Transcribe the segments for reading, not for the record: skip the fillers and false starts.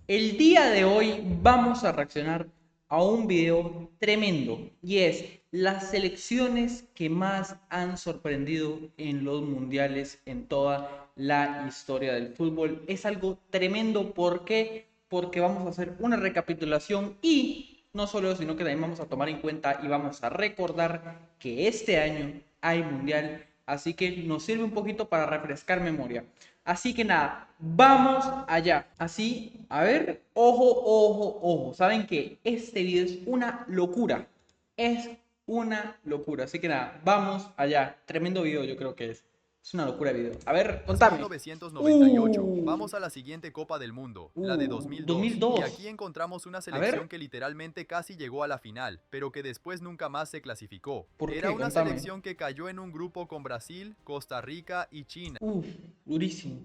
El día de hoy vamos a reaccionar a un video tremendo y es las selecciones que más han sorprendido en los mundiales en toda la historia del fútbol. Es algo tremendo, ¿por qué? Porque vamos a hacer una recapitulación y no solo eso, sino que también vamos a tomar en cuenta y vamos a recordar que este año hay mundial, así que nos sirve un poquito para refrescar memoria. Así que nada, vamos allá. Así, a ver, ojo, ojo, ojo. Saben que este video es una locura. Es una locura. Así que nada, vamos allá. Tremendo video yo creo que es. Es una locura de video. A ver, contame. 1998. Vamos a la siguiente Copa del Mundo, la de 2002. Y 2002. aquí encontramos una A ver, selección que literalmente casi llegó a la final, pero que después nunca más se clasificó. ¿por Era qué? una Contame. selección que cayó en un grupo con Brasil, Costa Rica y China. Durísimo.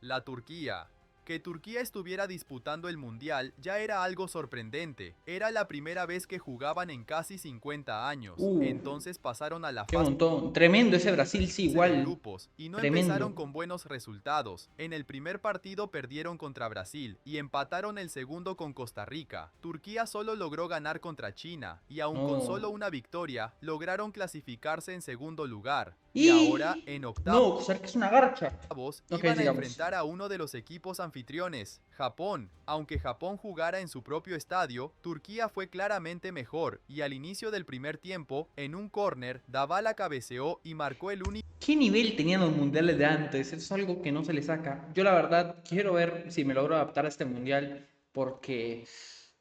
La Turquía. Que Turquía estuviera disputando el Mundial ya era algo sorprendente. Era la primera vez que jugaban en casi 50 años. Entonces pasaron a la Qué fase montón. Tremendo ese Brasil, sí, de igual. grupos y no empezaron Tremendo. con buenos resultados. En el primer partido perdieron contra Brasil y empataron el segundo con Costa Rica. Turquía solo logró ganar contra China y aun con No. solo una victoria lograron clasificarse en segundo lugar. Y ahora Y... en octavos No, Costa Rica es una garcha. Ok, iban a sigamos. enfrentar a uno de los equipos anfitriones, Japón. Aunque Japón jugara en su propio estadio, Turquía fue claramente mejor y al inicio del primer tiempo, en un córner, Dybala cabeceó y marcó el único ¿Qué nivel tenían los mundiales de antes? Eso es algo que no se le saca. Yo la verdad quiero ver si me logro adaptar a este mundial porque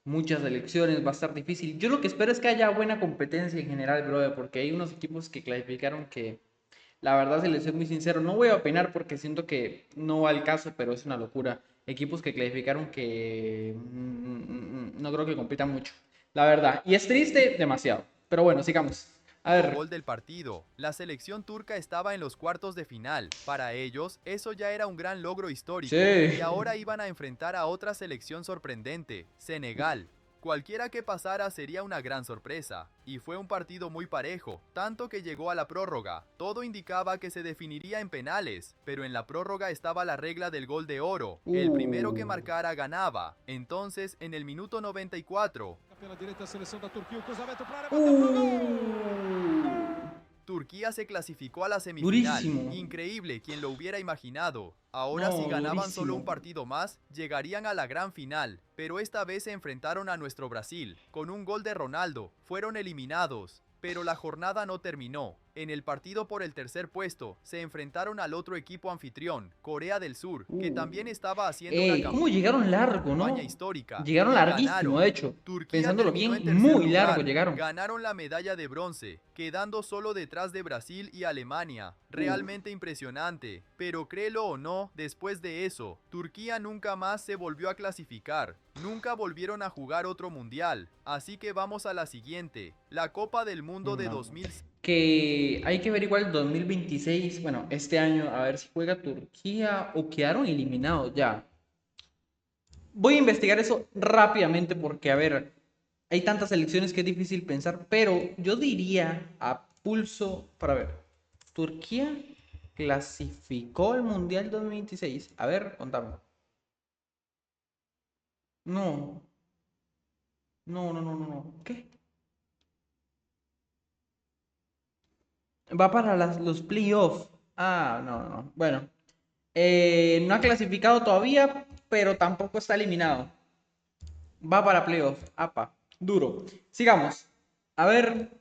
muchas elecciones va a estar difícil. Yo lo que espero es que haya buena competencia en general, brother, porque hay unos equipos que clasificaron que la verdad, si les soy muy sincero, no voy a opinar porque siento que no va al caso, pero es una locura. Equipos que clasificaron que no creo que compitan mucho, la verdad. Y es triste demasiado. Pero bueno, sigamos. A ver. gol del partido. La selección turca estaba en los cuartos de final. Para ellos, eso ya era un gran logro histórico. Y Sí. ahora iban a enfrentar a otra selección sorprendente, Senegal. Cualquiera que pasara sería una gran sorpresa, y fue un partido muy parejo, tanto que llegó a la prórroga. Todo indicaba que se definiría en penales, pero en la prórroga estaba la regla del gol de oro. El primero que Uh. marcara ganaba. Entonces, en el minuto 94, Uh. Turquía se clasificó a la semifinal. Durísimo. Increíble, quien lo hubiera imaginado. Ahora si No, ganaban solo un durísimo. partido más, llegarían a la gran final. Pero esta vez se enfrentaron a nuestro Brasil. Con un gol de Ronaldo, fueron eliminados. Pero la jornada no terminó. En el partido por el tercer puesto, se enfrentaron al otro equipo anfitrión, Corea del Sur, que Uh. también estaba haciendo una ¿Cómo llegaron largo, campaña no? histórica, Llegaron y larguísimo, de ganaron. hecho. Turquía Pensándolo terminó en bien, tercer muy largo lugar, llegaron. ganaron la medalla de bronce, quedando solo detrás de Brasil y Alemania. Uf. Realmente impresionante, pero créelo o no, después de eso, Turquía nunca más se volvió a clasificar. Nunca volvieron a jugar otro mundial, así que vamos a la siguiente, la Copa del Mundo de No. 2006. Que hay que ver igual el 2026, bueno, este año, a ver si juega Turquía o quedaron eliminados ya. Voy a investigar eso rápidamente porque, a ver, hay tantas elecciones que es difícil pensar, pero yo diría a pulso, para ver, Turquía clasificó al Mundial 2026. A ver, contame. No, no. ¿Qué? Va para los playoffs. Ah, no. Bueno, no ha clasificado todavía, pero tampoco está eliminado. Va para playoff. Apa, duro. Sigamos. A ver.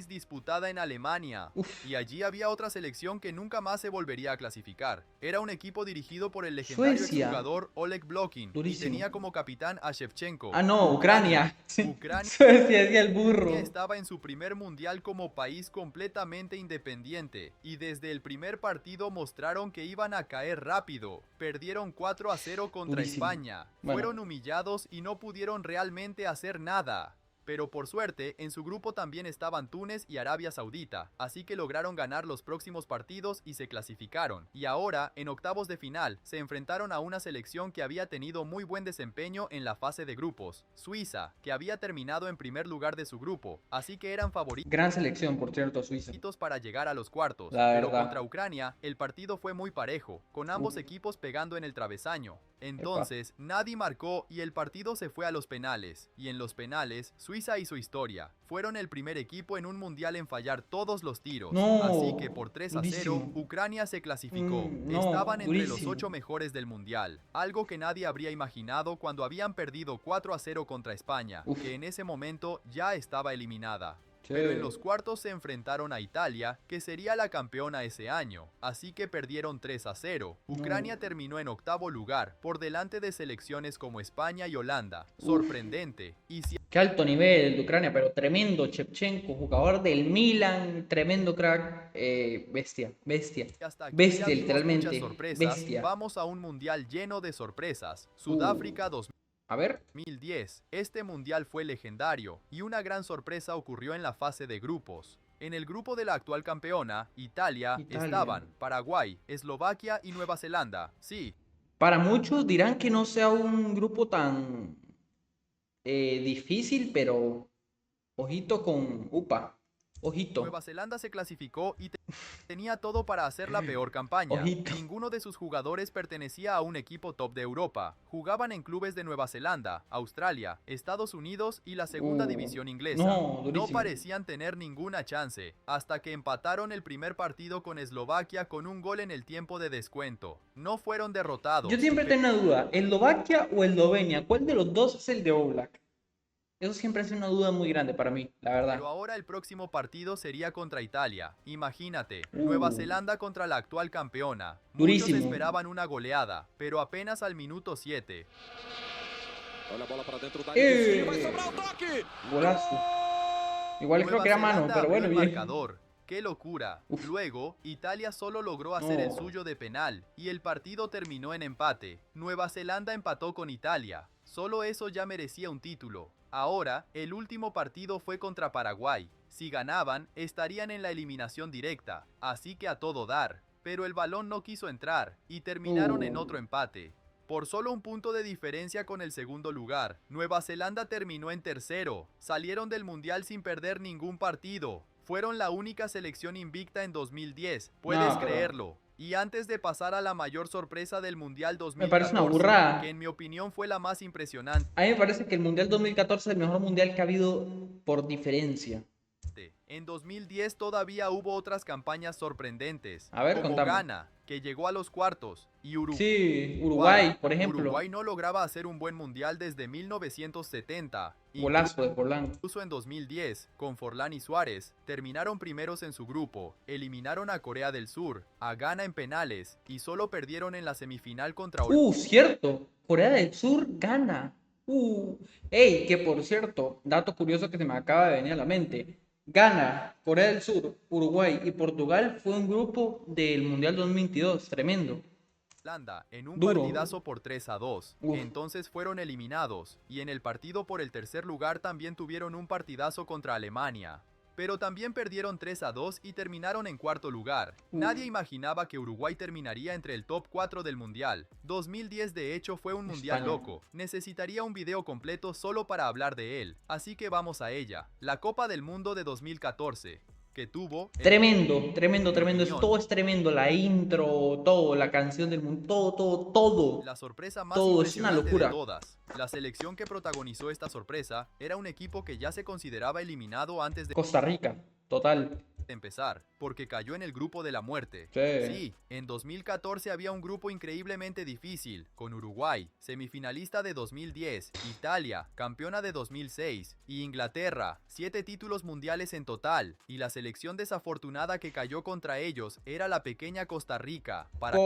Disputada en Alemania, Uf, y allí había otra selección que nunca más se volvería a clasificar. Era un equipo dirigido por el legendario Suecia. exjugador Oleg Blokin y Durísimo. tenía como capitán a Shevchenko. Ah, no, Ucrania. Ucrania Suecia decía el burro. estaba en su primer mundial como país completamente independiente y desde el primer partido mostraron que iban a caer rápido. Perdieron 4-0 contra Durísimo. España. Bueno, Fueron humillados y no pudieron realmente hacer nada. Pero por suerte, en su grupo también estaban Túnez y Arabia Saudita, así que lograron ganar los próximos partidos y se clasificaron. Y ahora, en octavos de final, se enfrentaron a una selección que había tenido muy buen desempeño en la fase de grupos, Suiza, que había terminado en primer lugar de su grupo, así que eran favoritos gran selección, por cierto, Suiza. para llegar a los cuartos, La pero contra verdad. Ucrania el partido fue muy parejo, con ambos Uf. equipos pegando en el travesaño. Entonces, nadie marcó y el partido se fue a los penales. Y en los penales, Suiza hizo historia. Fueron el primer equipo en un mundial en fallar todos los tiros. No, Así que por 3-0, durísimo. Ucrania se clasificó. No, Estaban entre los durísimo. 8 mejores del mundial. Algo que nadie habría imaginado cuando habían perdido 4-0 contra España, Uf. que en ese momento ya estaba eliminada. Sí. Pero en los cuartos se enfrentaron a Italia, que sería la campeona ese año, así que perdieron 3-0. Ucrania terminó en octavo lugar, por delante de selecciones como España y Holanda. Sorprendente. Y si Qué alto nivel de Ucrania, pero tremendo. Shevchenko, jugador del Milan, tremendo crack. Bestia, bestia. hasta aquí Bestia, ya vimos literalmente. muchas sorpresas, Bestia. vamos a un mundial lleno de sorpresas. Sudáfrica A ver. 2010. Este mundial fue legendario y una gran sorpresa ocurrió en la fase de grupos. En el grupo de la actual campeona, Italia, estaban Paraguay, Eslovaquia y Nueva Zelanda. Sí, Para muchos dirán que no sea un grupo tan difícil, pero ojito con UPA. Ojito. Nueva Zelanda se clasificó y tenía todo para hacer la peor campaña. Ojito. Ninguno de sus jugadores pertenecía a un equipo top de Europa. Jugaban en clubes de Nueva Zelanda, Australia, Estados Unidos y la segunda división inglesa. no, No durísimo. parecían tener ninguna chance, hasta que empataron el primer partido con Eslovaquia con un gol en el tiempo de descuento. No fueron derrotados. Yo siempre tengo una duda, ¿Eslovaquia o Eslovenia? ¿Cuál de los dos es el de Oblak? Eso siempre es una duda muy grande para mí, la verdad. Pero ahora el próximo partido sería contra Italia. Imagínate, Nueva Zelanda contra la actual campeona. Durísimo. Muchos esperaban una goleada, pero apenas al minuto 7. Golazo. Igual creo Nueva que era mano, Zelanda pero abrió bueno, el bien. marcador. ¡Qué locura! Uf. Luego, Italia solo logró hacer el No. suyo de penal y el partido terminó en empate. Nueva Zelanda empató con Italia. Solo eso ya merecía un título. Ahora, el último partido fue contra Paraguay. Si ganaban, estarían en la eliminación directa, así que a todo dar. Pero el balón no quiso entrar y terminaron en otro empate. Por solo un punto de diferencia con el segundo lugar, Nueva Zelanda terminó en tercero. Salieron del mundial sin perder ningún partido. Fueron la única selección invicta en 2010, puedes No, pero- creerlo. Y antes de pasar a la mayor sorpresa del Mundial 2014, Me parece una burrada. que en mi opinión fue la más impresionante. A mí me parece que el Mundial 2014 es el mejor mundial que ha habido por diferencia. En 2010 todavía hubo otras campañas sorprendentes, A ver, como contame. Ghana, que llegó a los cuartos, y Uruguay. Sí, Uruguay, por ejemplo. Uruguay no lograba hacer un buen mundial desde 1970. Golazo de Forlán. Incluso en 2010, con Forlán y Suárez, terminaron primeros en su grupo, eliminaron a Corea del Sur, a Ghana en penales, y solo perdieron en la semifinal contra Cierto. Corea del Sur gana. Ey, que por cierto, dato curioso que se me acaba de venir a la mente. Ghana, Corea del Sur, Uruguay y Portugal fue un grupo del Mundial 2022. Tremendo. Holanda en un Duro. partidazo por 3-2. Uf. Entonces fueron eliminados, y en el partido por el tercer lugar también tuvieron un partidazo contra Alemania. Pero también perdieron 3-2 y terminaron en cuarto lugar. Nadie imaginaba que Uruguay terminaría entre el top 4 del mundial. 2010 de hecho fue un mundial España. loco. Necesitaría un video completo solo para hablar de él. Así que vamos a ella. La Copa del Mundo de 2014. Que tuvo... Tremendo, tremendo, tremendo. opinión. Todo es tremendo. La intro, todo, la canción del mundo, todo. La sorpresa más Todo, es una impresionante locura. de todas. La selección que protagonizó esta sorpresa era un equipo que ya se consideraba eliminado antes de Costa Rica, total. empezar, porque cayó en el grupo de la muerte. Sí. Sí, en 2014 había un grupo increíblemente difícil, con Uruguay, semifinalista de 2010, Italia, campeona de 2006, y Inglaterra, 7 títulos mundiales en total, y la selección desafortunada que cayó contra ellos era la pequeña Costa Rica. Para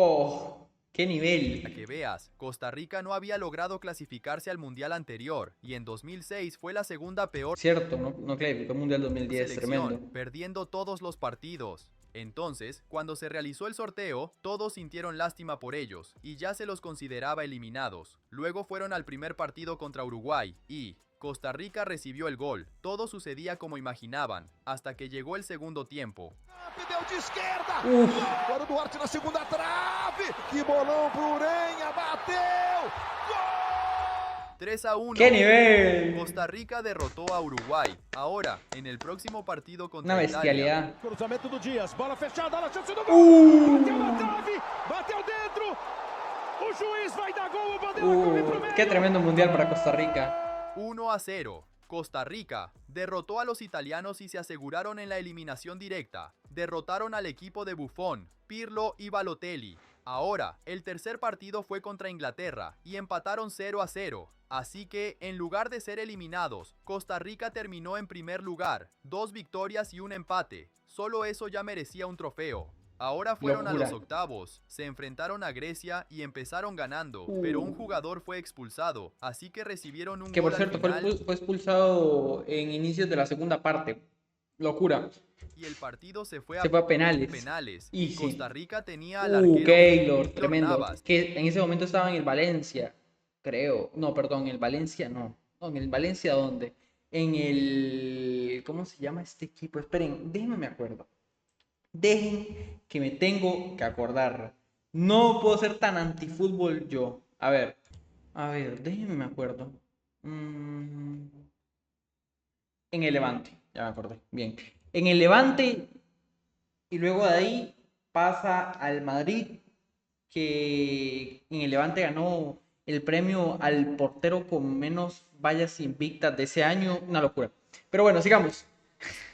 ¡Qué nivel! que veas, Costa Rica no había logrado clasificarse al mundial anterior, y en 2006 fue la segunda peor Cierto, no clasificó el Mundial 2010, selección, tremendo. perdiendo todos los partidos. Entonces, cuando se realizó el sorteo, todos sintieron lástima por ellos, y ya se los consideraba eliminados. Luego fueron al primer partido contra Uruguay, y Costa Rica recibió el gol. Todo sucedía como imaginaban, hasta que llegó el segundo tiempo. Deu de esquerda. Uf. Agora o Duarte na segunda trave. Que bolão pro Urenha. Bateu. Gol! 3-1. ¡Qué nivel! Costa Rica derrotó a Uruguay. Ahora, en el próximo partido contra Una Italia, bestialidad. Cruzamento do Dias. Bola fechada. Olha a chance do gol. Bateu na trave. Bateu dentro. Qué tremendo mundial para Costa Rica. 1-0. Costa Rica derrotó a los italianos y se aseguraron en la eliminación directa. Derrotaron al equipo de Buffon, Pirlo y Balotelli. Ahora, el tercer partido fue contra Inglaterra y empataron 0-0. Así que, en lugar de ser eliminados, Costa Rica terminó en primer lugar, 2 victorias y un empate. Solo eso ya merecía un trofeo. Ahora fueron a los octavos, se enfrentaron a Grecia y empezaron ganando, pero un jugador fue expulsado, así que recibieron un Que por gol cierto al final. fue expulsado en inicios de la segunda parte. Locura. Y el partido se fue a penales. Y sí. Costa Rica tenía al arquero Keylor, tremendo. Navas. Que en ese momento estaba en el Valencia, creo. No, perdón, en el Valencia no. No, en el Valencia, ¿dónde? En el... ¿Cómo se llama este equipo? Esperen, déjenme me acuerdo. Dejen que me tengo que acordar. No puedo ser tan antifútbol yo. A ver, déjenme me acuerdo. En el Levante, ya me acordé. Bien. En el Levante y luego de ahí pasa al Madrid, que en el Levante ganó el premio al portero con menos vallas invictas de ese año. Una locura. Pero bueno, sigamos.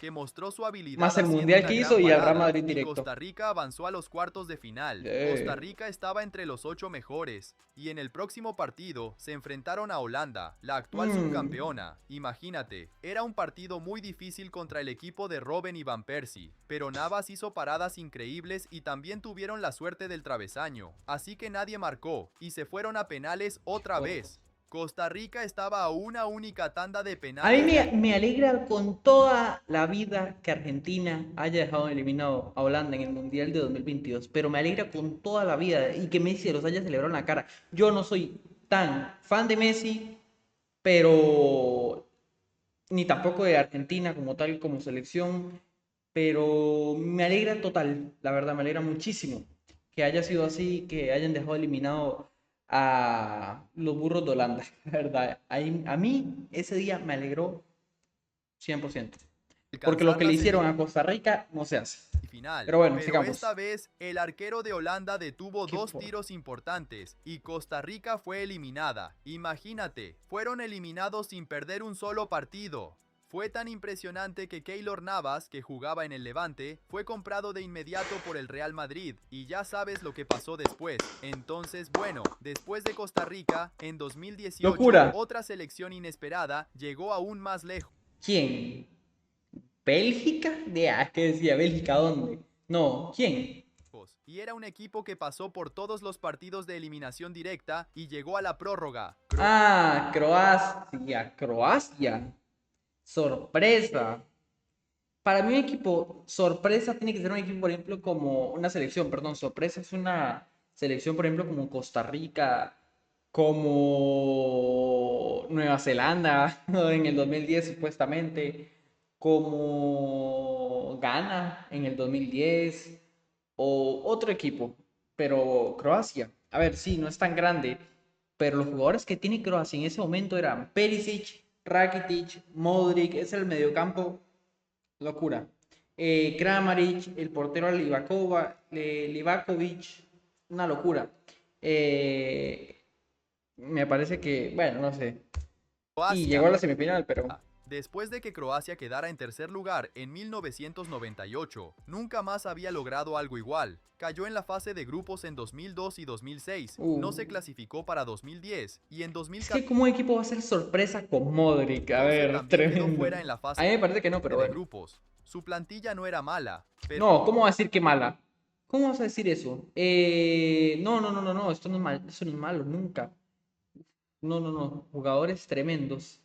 Que mostró su habilidad Más el haciendo mundial una que gran hizo y al Real parada, Madrid y directo. Costa Rica avanzó a los cuartos de final. Costa Rica estaba entre los 8 mejores y en el próximo partido se enfrentaron a Holanda, la actual subcampeona. Imagínate, era un partido muy difícil contra el equipo de Robben y Van Persie, pero Navas hizo paradas increíbles y también tuvieron la suerte del travesaño, así que nadie marcó y se fueron a penales otra vez. Costa Rica estaba a una única tanda de penales. A mí me alegra con toda la vida que Argentina haya dejado eliminado a Holanda en el Mundial de 2022, pero me alegra con toda la vida y que Messi los haya celebrado en la cara. Yo no soy tan fan de Messi, pero ni tampoco de Argentina como tal, como selección, pero me alegra total, la verdad, me alegra muchísimo que haya sido así, que hayan dejado eliminado a los burros de Holanda, la verdad. A mí ese día me alegró 100%. Porque lo que le hicieron a Costa Rica no se hace. Pero bueno, sigamos. Esta vez el arquero de Holanda detuvo 2 tiros importantes y Costa Rica fue eliminada. Imagínate, fueron eliminados sin perder un solo partido. Fue tan impresionante que Keylor Navas, que jugaba en el Levante, fue comprado de inmediato por el Real Madrid y ya sabes lo que pasó después. Entonces, bueno, después de Costa Rica, en 2018, ¡locura! Otra selección inesperada llegó aún más lejos. ¿Quién? ¿Bélgica? ¿Qué decía? ¿Bélgica dónde? No, ¿quién? Y era un equipo que pasó por todos los partidos de eliminación directa y llegó a la prórroga. Croacia. Sorpresa. Para mí un equipo sorpresa tiene que ser un equipo, por ejemplo, como una selección, perdón, sorpresa es una selección, por ejemplo, como Costa Rica, como Nueva Zelanda en el 2010 supuestamente, como Ghana en el 2010 o otro equipo, pero Croacia, a ver, sí, no es tan grande, pero los jugadores que tiene Croacia en ese momento eran Perisic, Rakitic, Modric, es el mediocampo, locura. Kramaric, el portero Livakovic, una locura. Me parece que, bueno, no sé. Croacia. Y llegó a la semifinal, pero... Después de que Croacia quedara en tercer lugar en 1998, nunca más había logrado algo igual. Cayó en la fase de grupos en 2002 y 2006, no se clasificó para 2010 y en 2014... Es que como equipo va a ser sorpresa con Modric, a ver, tremendo. Fuera en la fase a mí me parece que no, pero de bueno. grupos. Su plantilla no era mala, pero... No, ¿cómo va a decir que mala? ¿Cómo vas a decir eso? No, esto no es mal, eso no es malo, nunca. No, jugadores tremendos.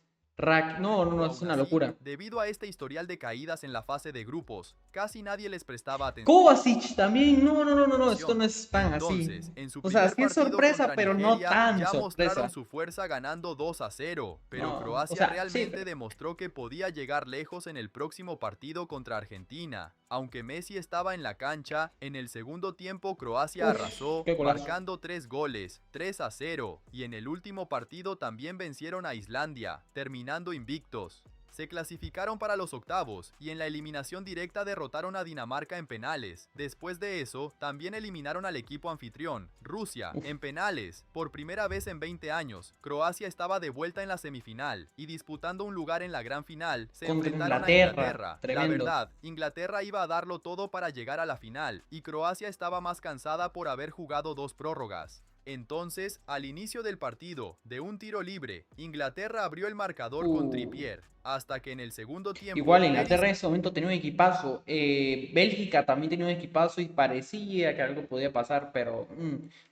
No, es una locura. Debido a este historial de caídas en la fase de grupos, casi nadie les prestaba atención. Kovacic también, no, esto no es tan así. O sea, sí es sorpresa, pero no tan ya sorpresa. mostraron su fuerza ganando 2-0, pero Croacia realmente demostró que podía llegar lejos en el próximo partido contra Argentina. Aunque Messi estaba en la cancha, en el segundo tiempo Croacia arrasó, marcando 3 goles, 3-0, y en el último partido también vencieron a Islandia, terminando invictos. Se clasificaron para los octavos y en la eliminación directa derrotaron a Dinamarca en penales. Después de eso, también eliminaron al equipo anfitrión, Rusia, en penales. Por primera vez en 20 años, Croacia estaba de vuelta en la semifinal y disputando un lugar en la gran final, se Contra enfrentaron a Inglaterra. Inglaterra. La Tremendo. verdad, Inglaterra iba a darlo todo para llegar a la final y Croacia estaba más cansada por haber jugado 2 prórrogas. Entonces, al inicio del partido, de un tiro libre, Inglaterra abrió el marcador con Trippier, hasta que en el segundo tiempo... Igual Inglaterra en ese momento tenía un equipazo, Bélgica también tenía un equipazo y parecía que algo podía pasar, pero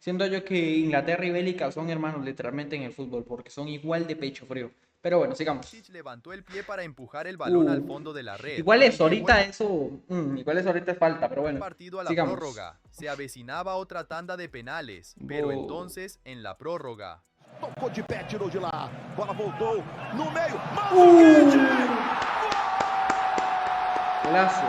siento yo que Inglaterra y Bélgica son hermanos literalmente en el fútbol, porque son igual de pecho frío. Pero bueno, sigamos. Perisic levantó el pie para empujar el balón al Uh, fondo de la red. Igual y eso, llevó ahorita el eso, igual eso ahorita es falta, pero bueno, partido a la sigamos. prórroga. Se avecinaba otra tanda de penales, pero Wow. entonces, en la prórroga, Tocou de pé, tirou de lá. Bola voltou no meio. Mandzukic! Golazo.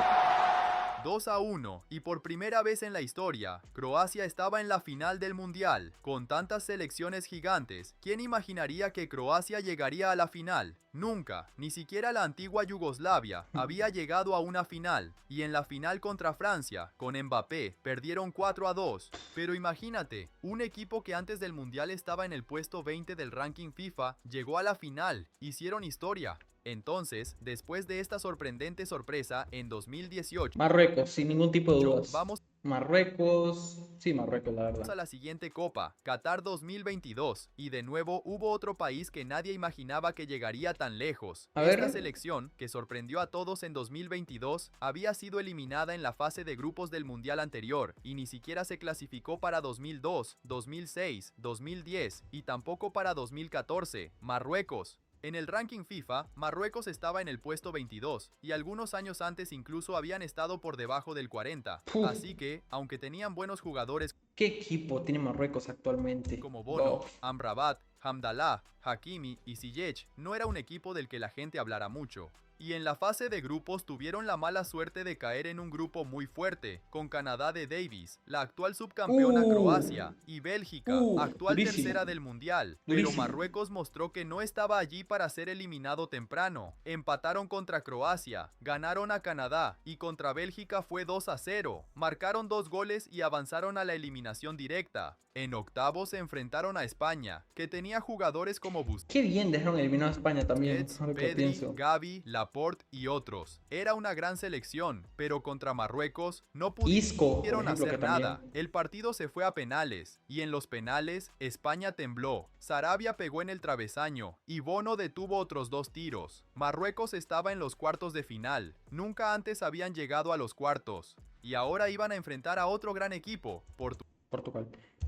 2-1, y por primera vez en la historia, Croacia estaba en la final del Mundial. Con tantas selecciones gigantes, ¿quién imaginaría que Croacia llegaría a la final? Nunca, ni siquiera la antigua Yugoslavia había llegado a una final, y en la final contra Francia, con Mbappé, perdieron 4-2. Pero imagínate, un equipo que antes del Mundial estaba en el puesto 20 del ranking FIFA, llegó a la final, hicieron historia. Entonces, después de esta sorprendente sorpresa, en 2018, Marruecos, sin ningún tipo de dudas. vamos Marruecos, sí, Marruecos, la a verdad. la siguiente Copa, Qatar 2022, y de nuevo hubo otro país que nadie imaginaba que llegaría tan lejos. A Esta ver. selección, que sorprendió a todos en 2022, había sido eliminada en la fase de grupos del Mundial anterior, y ni siquiera se clasificó para 2002, 2006, 2010, y tampoco para 2014, Marruecos. En el ranking FIFA, Marruecos estaba en el puesto 22, y algunos años antes incluso habían estado por debajo del 40. Puf. Así que, aunque tenían buenos jugadores ¿Qué equipo tiene Marruecos actualmente? como Bono, Bof. Amrabat, Hamdallah, Hakimi y Ziyech, no era un equipo del que la gente hablara mucho. Y en la fase de grupos tuvieron la mala suerte de caer en un grupo muy fuerte, con Canadá de Davis, la actual subcampeona Croacia, y Bélgica, actual durísimo. tercera del Mundial. Durísimo. Pero Marruecos mostró que no estaba allí para ser eliminado temprano. Empataron contra Croacia, ganaron a Canadá, y contra Bélgica fue 2-0. Marcaron 2 goles y avanzaron a la eliminación directa. En octavos se enfrentaron a España, que tenía jugadores como Busquets, Qué bien dejaron eliminado a España también, ahora que lo Pedri, pienso. Gavi, Laporte y otros. Era una gran selección, pero contra Marruecos no Isco, por pudieron ejemplo, hacer que también. nada. El partido se fue a penales, y en los penales, España tembló. Sarabia pegó en el travesaño, y Bono detuvo otros 2 tiros. Marruecos estaba en los cuartos de final. Nunca antes habían llegado a los cuartos. Y ahora iban a enfrentar a otro gran equipo, Portugal.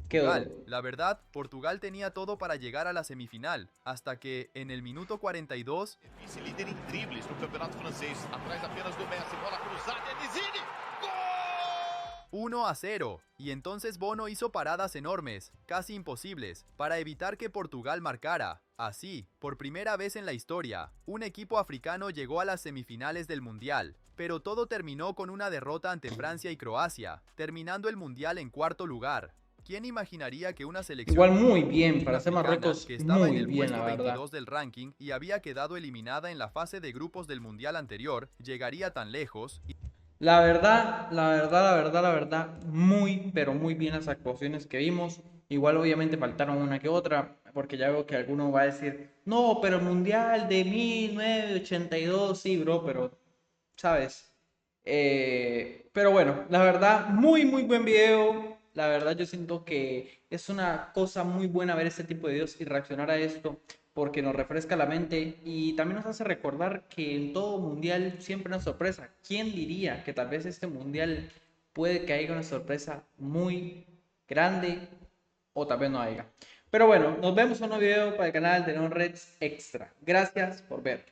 Quedó. La verdad, Portugal tenía todo para llegar a la semifinal, hasta que, en el minuto 42, Vice-líder em dribles no Campeonato Francês. Atrás apenas do Messi. Bola cruzada. Enesini. 1-0, y entonces Bono hizo paradas enormes, casi imposibles, para evitar que Portugal marcara. Así, por primera vez en la historia, un equipo africano llegó a las semifinales del Mundial, pero todo terminó con una derrota ante Francia y Croacia, terminando el Mundial en cuarto lugar. ¿Quién imaginaría que una selección Igual muy bien, para ser africana, Marruecos, que estaba en muy el bien, puesto la verdad. 22 del ranking y había quedado eliminada en la fase de grupos del Mundial anterior, llegaría tan lejos? La verdad, muy, pero muy bien las actuaciones que vimos. Igual obviamente faltaron una que otra, porque ya veo que alguno va a decir, no, pero el Mundial de 1982, sí, bro, pero, ¿sabes? Pero bueno, la verdad, muy, muy buen video. La verdad, yo siento que es una cosa muy buena ver este tipo de videos y reaccionar a esto, porque nos refresca la mente y también nos hace recordar que en todo mundial siempre hay una sorpresa. ¿Quién diría que tal vez este mundial puede que haya una sorpresa muy grande o tal vez no haya? Pero bueno, nos vemos en un nuevo video para el canal de Non Reds Extra. Gracias por ver.